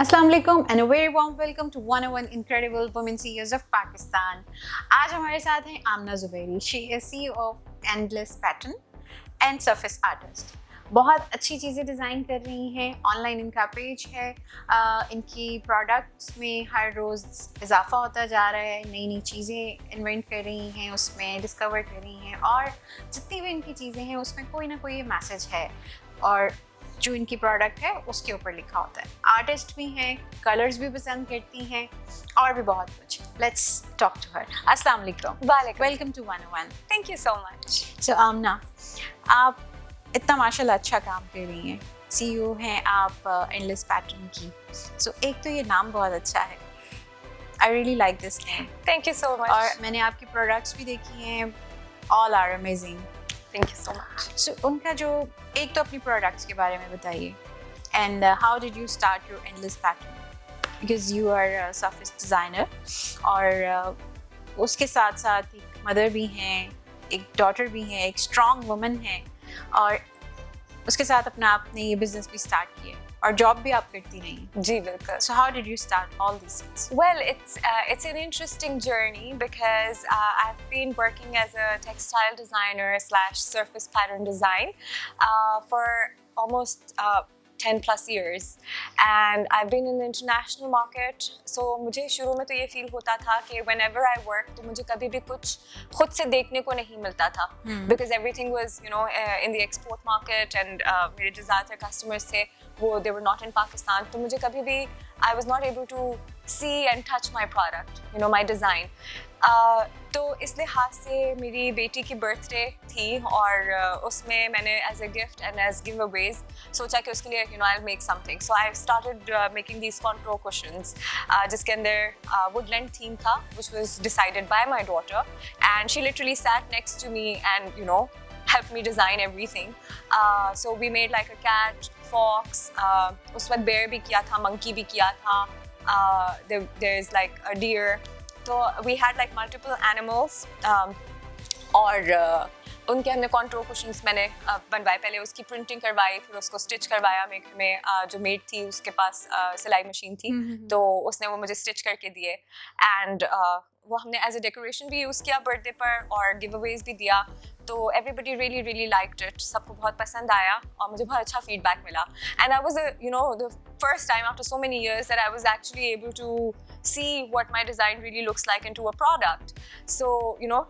अस्सलाम वालेकुम and a very warm welcome to 101 incredible women CEOs of Pakistan. आज हमारे साथ हैं Amna Zubairi. She is CEO of endless pattern and surface artist. बहुत अच्छी चीज़ें डिज़ाइन कर रही हैं। ऑनलाइन इनका पेज है। इनकी प्रोडक्ट्स में हर रोज़ इजाफा होता जा रहा है। नई नई चीज़ें इन्वेंट कर रही हैं, उसमें डिस्कवर कर रही हैं, और जितनी भी इनकी चीज़ें हैं उसमें कोई ना कोई मैसेज है और जो इनकी प्रोडक्ट है उसके ऊपर लिखा होता है। आर्टिस्ट भी हैं, कलर्स भी पसंद करती हैं और भी बहुत कुछ। Let's talk to her. अस्सलाम वालेकुम। वालेकुम। Welcome to 101। Thank you so much. So Amna, आप इतना माशाल्लाह अच्छा काम कर रही हैं। सीईओ हैं आप एंडलेस पैटर्न की। सो एक तो ये नाम बहुत अच्छा है। I really like this name. Thank you so much. और मैंने आपकी प्रोडक्ट्स भी देखी हैं, all are amazing. Thank you so much. So उनका जो एक तो अपनी प्रोडक्ट्स के बारे में बताइए, and how did you start your endless pattern, because you are surface designer और उसके साथ साथ एक मदर भी हैं, एक डॉटर भी हैं, एक स्ट्रॉन्ग वुमन हैं, और उसके साथ अपना आपने ये बिजनेस भी स्टार्ट किया और जॉब भी आप करती रही। जी बिल्कुल। So how did you start all these things? Well, it's an interesting journey because I've been working as a textile designer slash surface pattern design for almost 10 plus years, and I've been in the international market. So मुझे शुरू में तो ये feel होता था कि whenever I work तो मुझे कभी भी कुछ खुद से देखने को नहीं मिलता था, because everything was in the export market, and मेरे जो ज़्यादातर customers थे वो they were not in Pakistan, तो मुझे कभी भी I was not able to see and touch my product, my design. तो इस लिहाज से मेरी बेटी की बर्थडे थी और उसमें मैंने as a gift and as giveaways सोचा कि उसके लिए I make something. So I started making these कॉन्ट्रो कुशन्स जिसके अंदर वुडलैंड थीम था, which was decided by my daughter, and she literally sat next to me and helped me design everything. So we made like a cat, fox, उस वक्त bear भी किया था, monkey भी किया था, there's like a deer. तो we had like multiple animals, और उनके हमने कॉन्ट्रो कुशन्स मैंने बनवाए. पहले उसकी प्रिंटिंग करवाई, फिर उसको स्टिच करवाया. में जो मेड थी उसके पास सिलाई मशीन थी, तो उसने वो मुझे स्टिच करके दिए. एंड वो हमने एज अ डेकोरेशन भी यूज़ किया बर्थडे पर, और गिव अवेज भी दिया. तो everybody really really liked it. सबको बहुत पसंद आया और मुझे बहुत अच्छा फीडबैक मिला. And I was the first time after so many years that I was actually able to see what my design really looks like into a product. So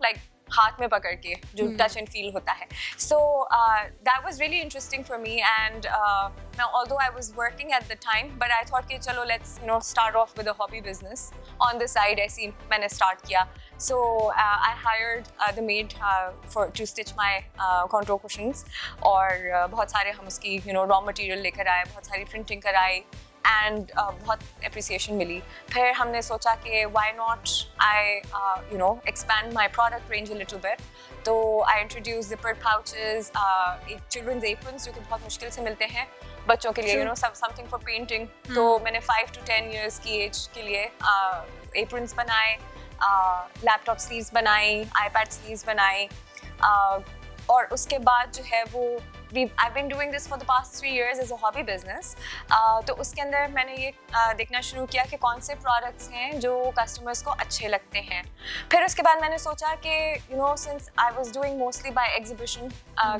like हाथ में पकड़ के जो टच एंड फील होता है. So that was really interesting for me. And although I was working at the time, but I thought कि चलो let's start off with a hobby business on the side. ऐसे मैंने start किया. So I hired the maid to stitch my contour cushions, और बहुत सारे हम उसकी raw material लेकर आए, बहुत सारी printing कराई, and बहुत appreciation मिली. फिर हमने सोचा कि why not I expand my product range a little bit. तो I introduced zippered pouches, children's aprons जो कि बहुत मुश्किल से मिलते हैं बच्चों के लिए, something for painting. तो मैंने 5 to 10 years की एज के लिए aprons बनाए, लैपटॉप स्लीव्स बनाई, iPad स्लीव्स बनाई, और उसके बाद जो है वो I've been doing this for the past 3 years as a hobby business. तो उसके अंदर मैंने ये देखना शुरू किया कि कौन से products हैं जो customers को अच्छे लगते हैं. फिर उसके बाद मैंने सोचा कि since I was doing mostly by exhibition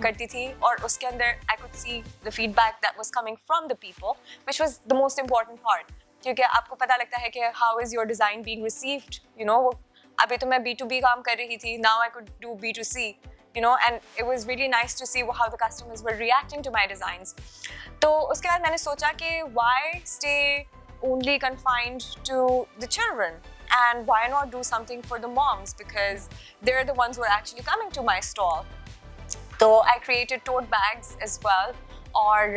करती थी, और उसके अंदर I could see the feedback that was coming from the people, which was the most important part. क्योंकि आपको पता लगता है कि how is your design being received. अभी तो मैं B2B काम कर रही थी, now I could do B2C. And it was really nice to see how the customers were reacting to my designs. तो उसके बाद मैंने सोचा कि why stay only confined to the children, and why not do something for the moms, because they're the ones who are actually coming to my stall. तो I created tote bags as well. और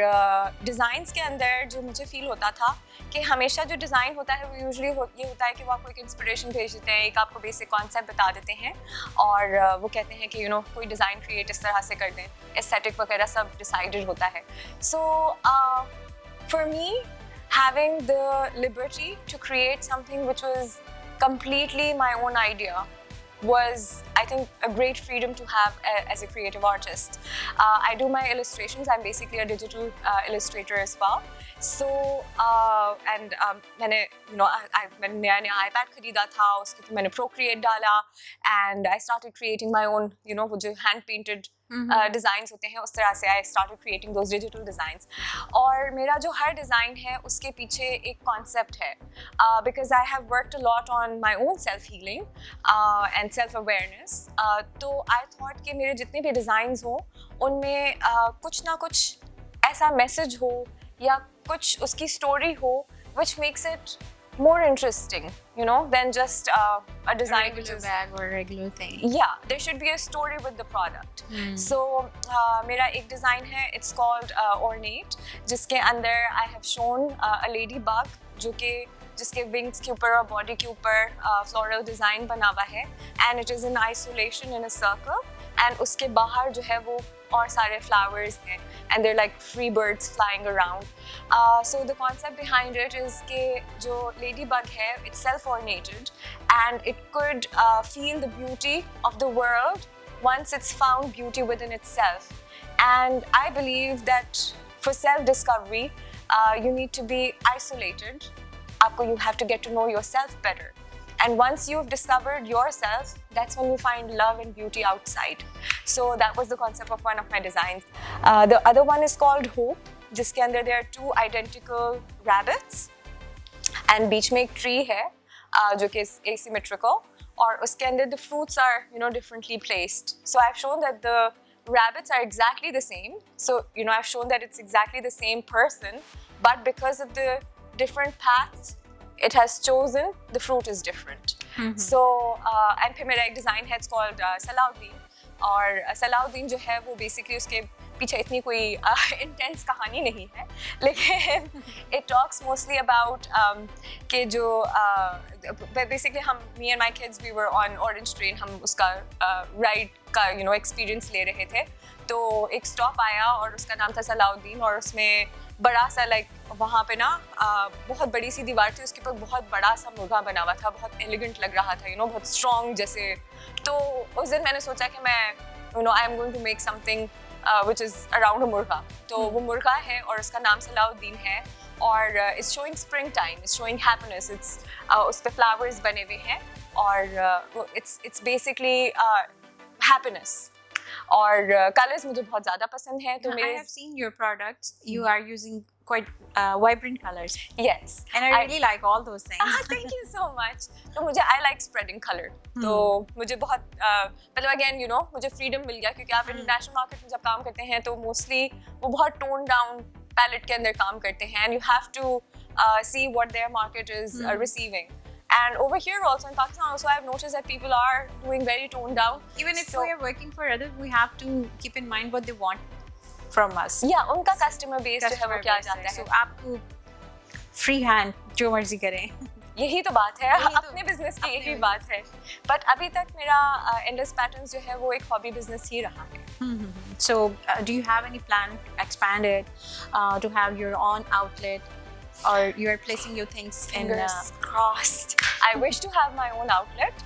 designs के अंदर जो मुझे feel होता था कि हमेशा जो डिज़ाइन होता है वो यूजुअली ये होता है कि वो आपको एक इंस्पिरेशन भेज देते हैं, एक आपको बेसिक कॉन्सेप्ट बता देते हैं, और वो कहते हैं कि कोई डिज़ाइन क्रिएट इस तरह से कर दें, एस्थेटिक वगैरह सब डिसाइडेड होता है. So for me having the liberty to create something which was completely my own idea was I think a great freedom to have as a creative artist. I do my illustrations. I'm basically a digital illustrator as well. So मैंने मैंने नया iPad खरीदा था, उसके तो मैंने Procreate डाला, and I started creating my own, वो जो hand painted डिज़ाइंस होते हैं, उस तरह से I started creating those digital designs. और मेरा जो हर डिज़ाइन है उसके पीछे एक कॉन्सेप्ट है, because I have worked a lot on my own self healing and self awareness. तो आई थॉट कि मेरे जितने भी डिज़ाइंस हों उनमें कुछ ना कुछ ऐसा मैसेज हो या कुछ उसकी स्टोरी हो which makes it more interesting, than just a design which is bag or regular thing. Yeah, there should be a story with the product. So मेरा एक design है, it's called Ornate, जिसके अंदर I have shown a ladybug जिसके wings के ऊपर और body के ऊपर floral design बना हुआ है, and it is in isolation in a circle, and उसके बाहर जो है वो और सारे flowers हैं, and they're like free birds flying around. So the concept behind it is कि जो ladybug है, it's self-ornated, and it could feel the beauty of the world once it's found beauty within itself. And I believe that for self-discovery, you need to be isolated. You have to get to know yourself better. And once you've discovered yourself, that's when you find love and beauty outside. So that was the concept of one of my designs. The other one is called Hope, जिसके अंदर there are two identical rabbits, and बीच में एक tree है जो कि asymmetrical, और उसके अंदर the fruits are differently placed. So I've shown that the rabbits are exactly the same. So I've shown that it's exactly the same person, but because of the different paths it has chosen, the fruit is different. So and फिर मेरा एक design है, it's called Salahuddin. और Salahuddin जो है वो basically उसके पीछे इतनी कोई intense कहानी नहीं है, लेकिन it talks mostly about कि जो basically me and my kids, we were on Orange Train, हम उसका ride का experience ले रहे थे. तो एक stop आया और उसका नाम था Salahuddin, और उसमें बड़ा सा वहाँ पे ना बहुत बड़ी सी दीवार थी, उसके ऊपर बहुत बड़ा सा मुर्गा बना हुआ था, बहुत एलिगेंट लग रहा था, बहुत स्ट्रॉन्ग जैसे. तो उस दिन मैंने सोचा कि मैं I am going to make something which is around a मुर्गा. तो वो मुर्गा है और उसका नाम सलाहुद्दीन है, और it's showing spring time, it's showing happiness, it's उस पे flowers बने हुए हैं, और it's basically happiness. और colors मुझे बहुत ज़्यादा पसंद हैं. तो I have seen your products. You are using quite vibrant colors. Yes. And I really like all those things. Thank you so much. तो मुझे I like spreading color. तो मुझे बहुत मतलब again मुझे freedom मिल गया, क्योंकि आप international market में जब काम करते हैं तो mostly वो बहुत toned down palette के अंदर काम करते हैं, and you have to see what their market is receiving. And over here also in Pakistan also, I've noticed that people are doing very toned down. Even if we are working for others, we have to keep in mind what they want from us. Yeah, उनका customer base जो है वो क्या चाहता है. So आपको free hand जो मर्जी करें. यही तो बात है, अपने बिजनेस की यही बात है. But अभी तक मेरा Endless Patterns जो है वो एक hobby business ही रहा है. So do you have any plan to expand it, to have your own outlet, or you are placing your things in? Fingers crossed. I wish to have my own outlet,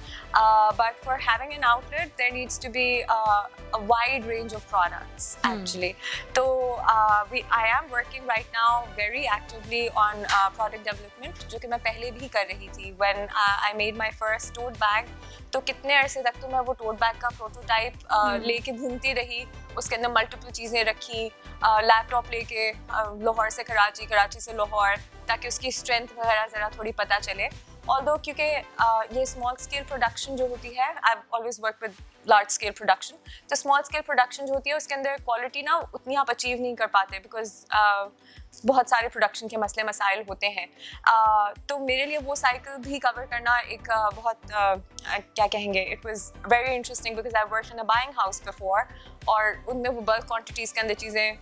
but for having an outlet, there needs to be a wide range of products actually. So I am working right now very actively on product development, जो कि मैं पहले भी कर रही थी. When I made my first tote bag, तो कितने अरसे तक तो मैं वो tote bag का प्रोटोटाइप लेके घूमती रही, उसके अंदर मल्टीपल चीज़ें रखी, लैपटॉप लेके लाहौर से कराची, कराची से लाहौर, ताकि उसकी स्ट्रेंथ वगैरह ज़रा थोड़ी पता चले. Although क्योंकि ये small scale production जो होती है, I've always worked with large scale production, तो small scale production जो होती है उसके अंदर quality ना उतनी आप achieve नहीं कर पाते, because बहुत सारे प्रोडक्शन के मसले मसाइल होते हैं. तो मेरे लिए वो साइकिल भी कवर करना एक बहुत क्या कहेंगे, it was very interesting, because I work in a buying house before, और उनमें वो बल्क क्वांटिटीज़ के अंदर चीज़ें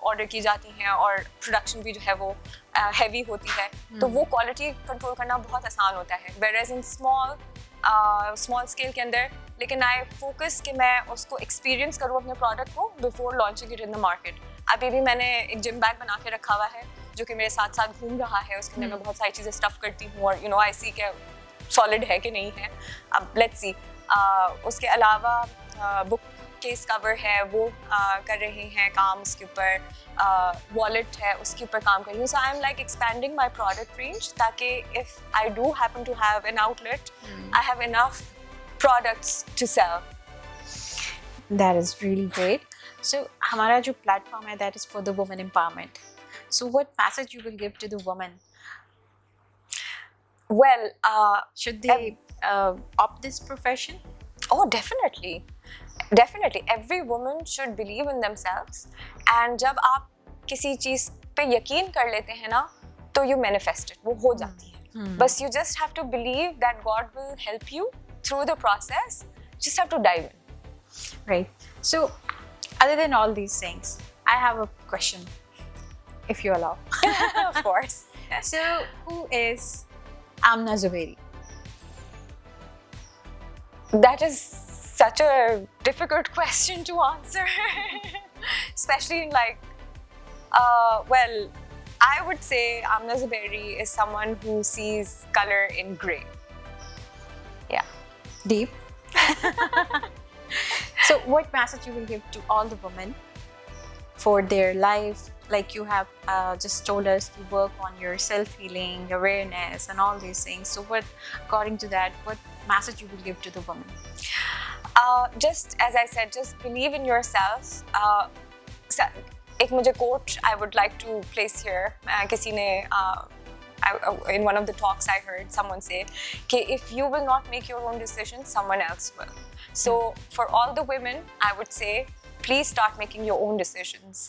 ऑर्डर की जाती हैं, और प्रोडक्शन भी जो है वो हैवी होती है. तो वो क्वालिटी कंट्रोल करना बहुत आसान होता है. वेयरएज इन स्मॉल स्केल के अंदर, लेकिन आई फोकस कि मैं उसको एक्सपीरियंस करूँ अपने प्रोडक्ट को before launching it in the market. अभी भी मैंने एक जिम बैग बना के रखा हुआ है जो कि मेरे साथ साथ घूम रहा है. उसके अंदर मैं बहुत सारी चीज़ें स्टफ़ करती हूँ, और आई सी के सॉलिड है कि नहीं है. अब लेट्स सी. उसके अलावा बुक केस कवर है वो कर रहे हैं काम, उसके ऊपर वॉलेट है उसके ऊपर काम कर रही हूँ. So I am like expanding my product range ताकि if I do happen to have an outlet I have enough products to sell. That is really great. So, हमारा जो platform है that is for the women empowerment. So, what message you will give to the women? Well, Should they opt this profession? oh, definitely. Definitely. Every woman should believe in themselves. And जब आप किसी चीज़ पे यकीन कर लेते हैं ना, तो you manifest it. वो हो जाती है. बस you just have to believe that God will help you through the process. Just have to dive in. Right. So, other than all these things, I have a question, if you allow. Of course. So, who is Amna Zubairi? That is such a difficult question to answer. Especially in like, well, I would say Amna Zubairi is someone who sees color in grey. Yeah. Deep. So, what message you will give to all the women for their life? Like you have just told us to work on your self-healing, awareness, and all these things. So, what, according to that, what message you will give to the women? Just as I said, just believe in yourself. एक मुझे quote I would like to place here. किसी ने in one of the talks I heard someone say कि if you will not make your own decisions, someone else will. So for all the women, I would say, please start making your own decisions.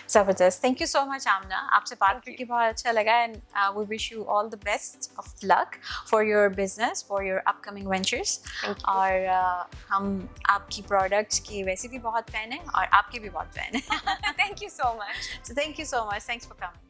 Zabardast. Thank you so much, Amna. आपसे बात करके बहुत अच्छा लगा, and we wish you all the best of luck for your business, for your upcoming ventures. Thank you. और हम आपकी products की वैसे भी बहुत fan हैं और आपके भी बहुत fan हैं. Thank you so much. So thank you so much. Thanks for coming.